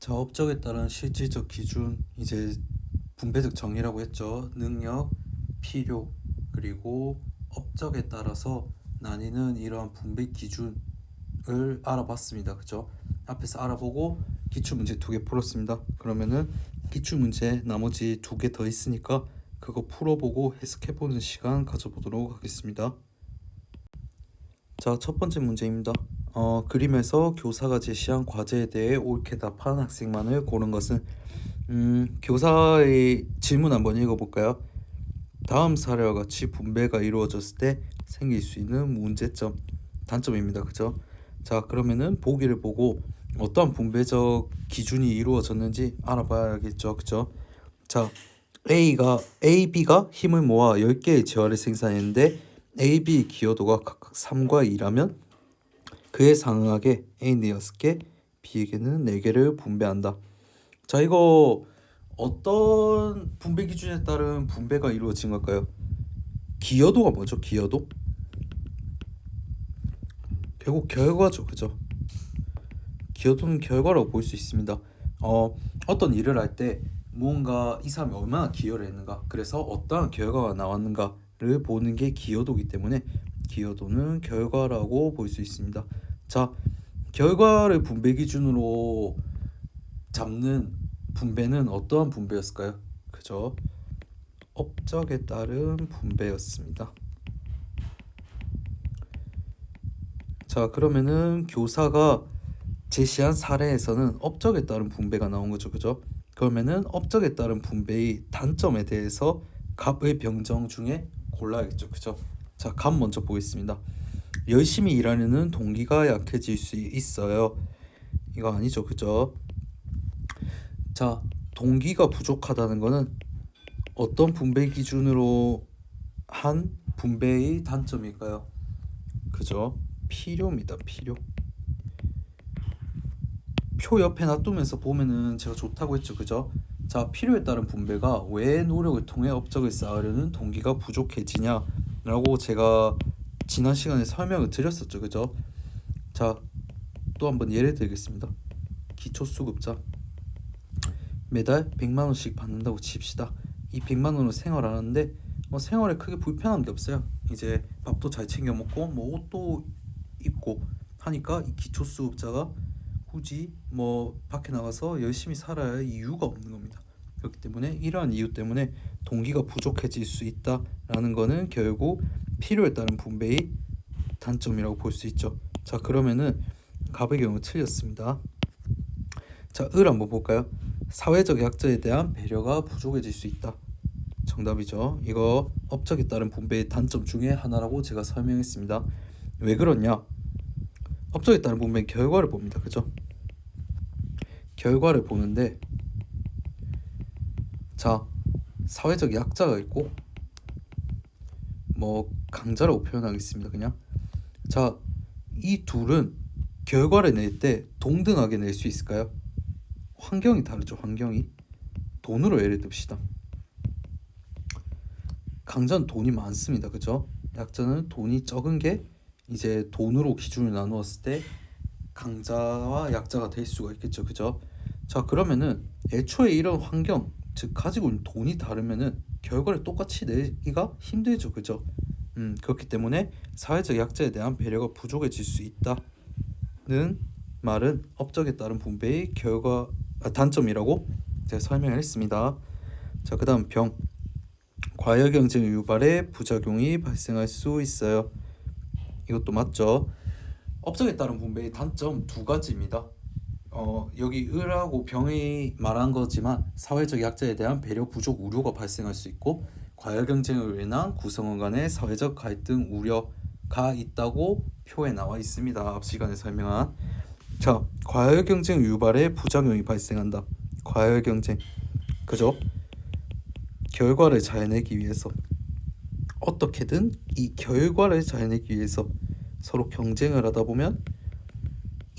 자, 업적에 따른 실질적 기준, 이제 분배적 정의라고 했죠. 능력, 필요, 그리고 업적에 따라서 나뉘는 이러한 분배 기준을 알아봤습니다. 그죠? 앞에서 알아보고 기출문제 2개 풀었습니다. 그러면은 기출문제 나머지 2개 더 있으니까 그거 풀어보고 해석해보는 시간 가져보도록 하겠습니다. 자, 첫 번째 문제입니다. 그림에서 교사가 제시한 과제에 대해 옳게 답한 학생만을 고른 것은 교사의 질문 한번 읽어볼까요? 다음 사례와 같이 분배가 이루어졌을 때 생길 수 있는 문제점, 단점입니다. 그죠? 자, 그러면은 보기를 보고 어떠한 분배적 기준이 이루어졌는지 알아봐야겠죠. 그죠? 자, B가 힘을 모아 10개의 재화를 생산했는데 A, B 기여도가 각각 3과 2라면 그에 상응하게 A는 6개, B에게는 4개를 분배한다. 자, 이거 어떤 분배 기준에 따른 분배가 이루어진 걸까요? 기여도가 뭐죠? 기여도? 결국 결과죠. 그죠? 기여도는 결과라고 볼 수 있습니다. 어떤 일을 할 때 무언가 이 사람이 얼마나 기여를 했는가, 그래서 어떠한 결과가 나왔는가를 보는 게 기여도이기 때문에 기여도는 결과라고 볼 수 있습니다. 자, 결과를 분배 기준으로 잡는 분배는 어떠한 분배였을까요? 그죠? 업적에 따른 분배였습니다. 자, 그러면은 교사가 제시한 사례에서는 업적에 따른 분배가 나온 거죠. 그죠? 그러면은 업적에 따른 분배의 단점에 대해서 값의 병정 중에 골라야겠죠. 그죠? 자, 값 먼저 보겠습니다. 열심히 일하려는 동기가 약해질 수 있어요. 이거 아니죠. 그죠? 자, 동기가 부족하다는 거는 어떤 분배 기준으로 한 분배의 단점일까요? 그죠? 필요입니다. 필요. 표 옆에 놔두면서 보면은 제가 좋다고 했죠. 그죠? 자, 필요에 따른 분배가 왜 노력을 통해 업적을 쌓으려는 동기가 부족해지냐라고 제가 지난 시간에 설명을 드렸었죠. 그죠? 자, 또 한번 예를 들겠습니다. 기초수급자 매달 100만 원씩 받는다고 칩시다. 이 100만 원으로 생활하는데 생활에 크게 불편한 게 없어요. 이제 밥도 잘 챙겨 먹고 뭐 옷도 입고 하니까 이 기초수급자가 굳이 뭐 밖에 나가서 열심히 살아야 할 이유가 없는 겁니다. 그렇기 때문에 이러한 이유 때문에 동기가 부족해질 수 있다라는 거는 결국 필요에 따른 분배의 단점이라고 볼 수 있죠. 자, 그러면은 갑의 경우 틀렸습니다. 자, 을 한번 볼까요? 사회적 약자에 대한 배려가 부족해질 수 있다. 정답이죠. 이거 업적에 따른 분배의 단점 중에 하나라고 제가 설명했습니다. 왜 그러냐? 업적에 따른 분배는 결과를 봅니다. 그죠? 결과를 보는데, 자, 사회적 약자가 있고 뭐 강자라고 표현하겠습니다. 그냥. 자, 이 둘은 결과를 낼 때 동등하게 낼 수 있을까요? 환경이 다르죠. 환경이. 돈으로 예를 듭시다. 강자는 돈이 많습니다. 그죠? 약자는 돈이 적은 게 이제 돈으로 기준을 나누었을 때 강자와 약자가 될 수가 있겠죠. 그죠? 자, 그러면은 애초에 이런 환경, 즉 가지고 있는 돈이 다르면은 결과를 똑같이 내기가 힘들죠. 그죠? 그렇기 때문에 사회적 약자에 대한 배려가 부족해질 수 있다는 말은 업적에 따른 분배의 단점이라고 제가 설명을 했습니다. 자, 그다음 병. 과열 경쟁 유발의 부작용이 발생할 수 있어요. 이것도 맞죠? 업적에 따른 분배의 단점 2가지입니다. 여기 을하고 병이 말한 거지만 사회적 약자에 대한 배려 부족 우려가 발생할 수 있고 과열 경쟁으로 인한 구성원 간의 사회적 갈등 우려가 있다고 표에 나와 있습니다. 앞 시간에 설명한. 자, 과열 경쟁 유발의 부작용이 발생한다. 과열 경쟁, 그죠? 결과를 잘 내기 위해서 어떻게든 이 결과를 잘 내기 위해서 서로 경쟁을 하다 보면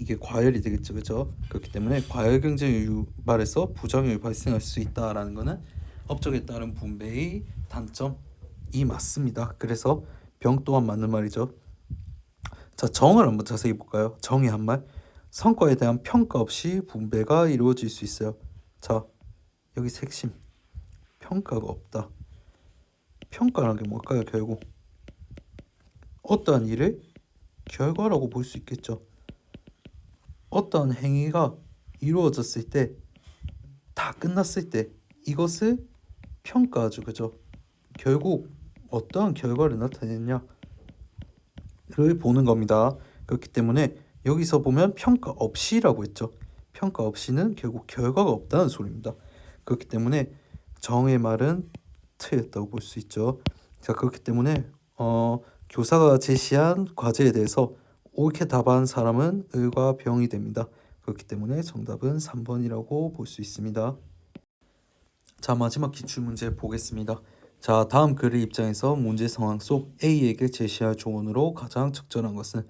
이게 과열이 되겠죠. 그죠? 그렇기 때문에 과열 경쟁을 유발해서 부작용이 발생할 수 있다라는 거는 업적에 따른 분배의 단점이 맞습니다. 그래서 병 또한 맞는 말이죠. 자, 정을 한번 자세히 볼까요? 정의 한 말. 성과에 대한 평가 없이 분배가 이루어질 수 있어요. 자, 여기 핵심. 평가가 없다. 평가라는 게 뭘까요? 결국 어떠한 일을 결과라고 볼 수 있겠죠. 어떠한 행위가 이루어졌을 때, 다 끝났을 때 이것을 평가하죠. 그죠? 결국 어떠한 결과를 나타내느냐를 보는 겁니다. 그렇기 때문에 여기서 보면 평가 없이라고 했죠. 평가 없이는 결국 결과가 없다는 소리입니다. 그렇기 때문에 정의 말은 틀렸다고 볼 수 있죠. 자, 그렇기 때문에 교사가 제시한 과제에 대해서 옳게 답한 사람은 을과 병이 됩니다. 그렇기 때문에 정답은 3번이라고 볼 수 있습니다. 자, 마지막 기출문제 보겠습니다. 자, 다음 글의 입장에서 문제 상황 속 A에게 제시할 조언으로 가장 적절한 것은?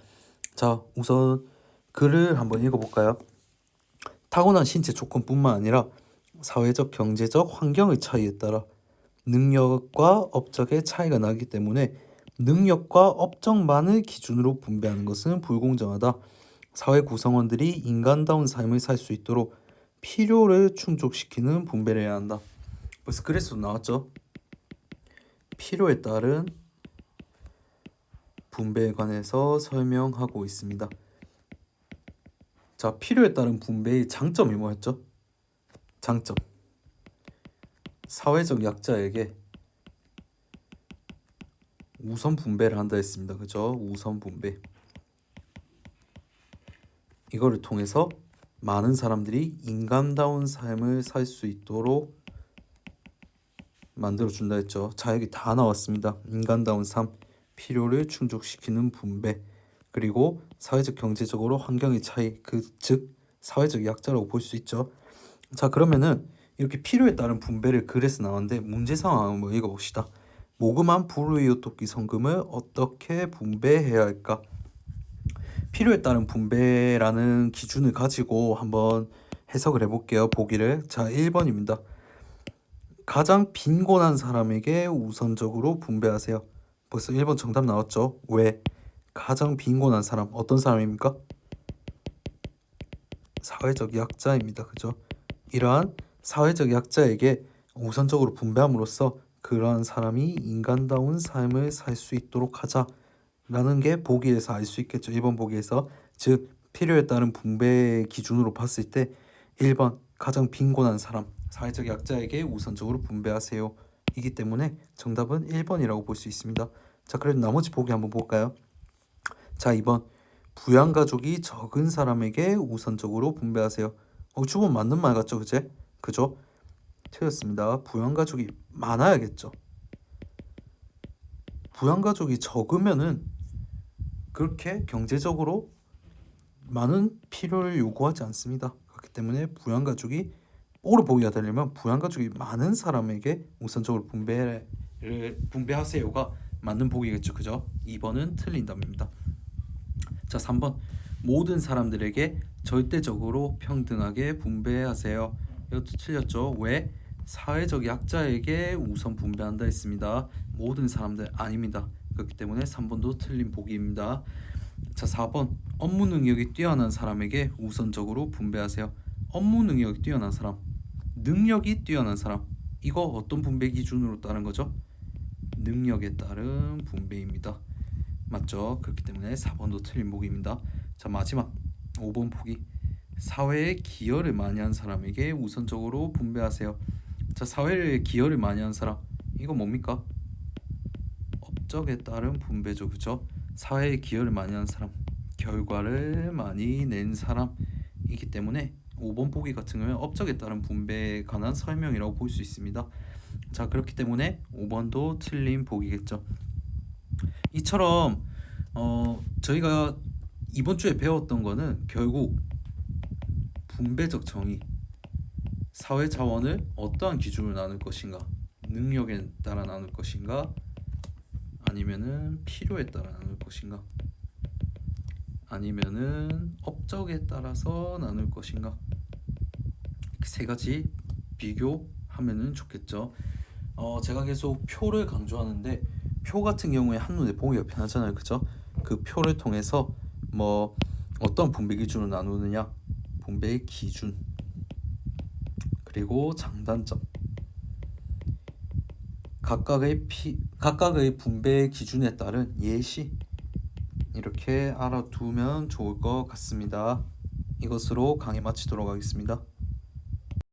자, 우선 글을 한번 읽어볼까요? 타고난 신체 조건뿐만 아니라 사회적, 경제적 환경의 차이에 따라 능력과 업적의 차이가 나기 때문에 능력과 업적만을 기준으로 분배하는 것은 불공정하다. 사회 구성원들이 인간다운 삶을 살 수 있도록 필요를 충족시키는 분배를 해야 한다. 벌써 그래서 나왔죠. 필요에 따른 분배에 관해서 설명하고 있습니다. 자, 필요에 따른 분배의 장점이 뭐였죠? 장점. 사회적 약자에게 우선 분배를 한다 했습니다. 그죠? 우선 분배. 이거를 통해서 많은 사람들이 인간다운 삶을 살 수 있도록 만들어준다 했죠. 자, 여기 다 나왔습니다. 인간다운 삶, 필요를 충족시키는 분배, 그리고 사회적 경제적으로 환경의 차이, 즉 사회적 약자라고 볼 수 있죠. 자, 그러면은 이렇게 필요에 따른 분배를 글에서 나왔는데 문제 상황 한번 읽어봅시다. 모금한 불우이웃돕기 성금을 어떻게 분배해야 할까? 필요에 따른 분배라는 기준을 가지고 한번 해석을 해볼게요. 보기를. 자, 1번입니다. 가장 빈곤한 사람에게 우선적으로 분배하세요. 벌써 1번 정답 나왔죠? 왜? 가장 빈곤한 사람, 어떤 사람입니까? 사회적 약자입니다. 그죠? 이러한 사회적 약자에게 우선적으로 분배함으로써 그러한 사람이 인간다운 삶을 살 수 있도록 하자라는 게 보기에서 알 수 있겠죠. 1번 보기에서. 즉 필요에 따른 분배 기준으로 봤을 때 1번 가장 빈곤한 사람, 사회적 약자에게 우선적으로 분배하세요. 이기 때문에 정답은 1번이라고 볼 수 있습니다. 자, 그래도 나머지 보기 한번 볼까요? 자, 2번 부양가족이 적은 사람에게 우선적으로 분배하세요. 주번 맞는 말 같죠? 그죠? 틀렸습니다. 부양가족이 많아야겠죠. 부양가족이 적으면은 그렇게 경제적으로 많은 필요를 요구하지 않습니다. 그렇기 때문에 부양가족이 오로 보기가 되려면 부양가족이 많은 사람에게 우선적으로 분배하세요가 맞는 보기겠죠. 그죠? 2번은 틀린 답입니다. 자, 3번 모든 사람들에게 절대적으로 평등하게 분배하세요. 이것도 틀렸죠. 왜? 사회적 약자에게 우선 분배한다 했습니다. 모든 사람들 아닙니다. 그렇기 때문에 3번도 틀린 보기입니다. 자, 4번 업무 능력이 뛰어난 사람에게 우선적으로 분배하세요. 업무 능력이 뛰어난 사람, 능력이 뛰어난 사람, 이거 어떤 분배 기준으로 따른 거죠? 능력에 따른 분배입니다. 맞죠? 그렇기 때문에 4번도 틀린 보기입니다. 자, 마지막 5번 보기. 사회에 기여를 많이 한 사람에게 우선적으로 분배하세요. 자, 사회에 기여를 많이 한 사람, 이거 뭡니까? 업적에 따른 분배죠. 그죠? 사회에 기여를 많이 한 사람, 결과를 많이 낸 사람이기 때문에 5번 보기 같은 경우는 업적에 따른 분배에 관한 설명이라고 볼 수 있습니다. 자, 그렇기 때문에 5번도 틀린 보기겠죠. 이처럼 저희가 이번 주에 배웠던 거는 결국 분배적 정의, 사회 자원을 어떠한 기준으로 나눌 것인가, 능력에 따라 나눌 것인가, 아니면은 필요에 따라 나눌 것인가, 아니면은 업적에 따라서 나눌 것인가, 세 가지 비교하면은 좋겠죠. 제가 계속 표를 강조하는데 표 같은 경우에 한눈에 보기가 편하잖아요. 그죠? 그 표를 통해서 뭐 어떤 분배 기준으로 나누느냐? 분배 기준 그리고 장단점 각각의 분배 기준에 따른 예시 이렇게 알아두면 좋을 것 같습니다. 이것으로 강의 마치도록 하겠습니다.